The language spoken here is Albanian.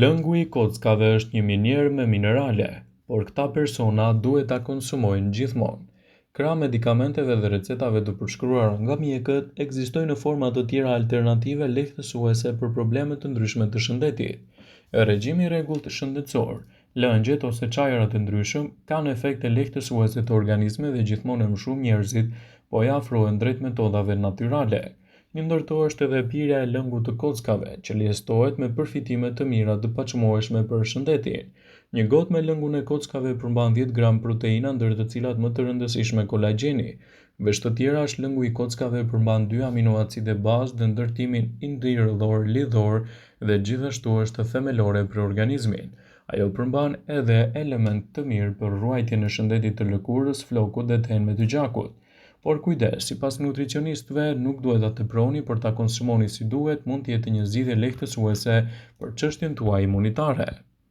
Lëngu i kockave është një minjerë me minerale, por këta persona duhet ta konsumojnë gjithmonë. Krah medikamenteve dhe recetave të përshkruara nga mjekët, ekzistojnë në forma të tjera alternative lehtësuese për probleme të ndryshme të shëndetit. Regjimi i rregullt shëndetësor, lëngjet ose çajerat e ndryshëm kanë efekte lehtësuese të organizmit dhe gjithmonë më shumë njerëzit po i afrohen drejt metodave natyrale. Një ndër to është edhe pirja e lëngut të kockave, që lehtësohet me përfitime të mira të paçmueshme për shëndetin. Një gotë me lëngun e kockave përmban 10 gram proteina, ndër të cilat më të rëndësishme kolagjeni. Veç të tjera është lëngu i kockave përmban 2 aminoacide bazë dhe ndërtimin indirëllor lidhor dhe gjithashtu është themelore për organizmin. Ajo përmban edhe element të mirë për ruajtjen e shëndetit të lëkurës, flokut dhe të enëve të gjakut. Por kujdes, sipas nutricionistëve, nuk duhet ta teproni, por ta konsumoni si duhet, mund të jetë një zgjidhje lehtësuese për çështjen tuaj imunitare.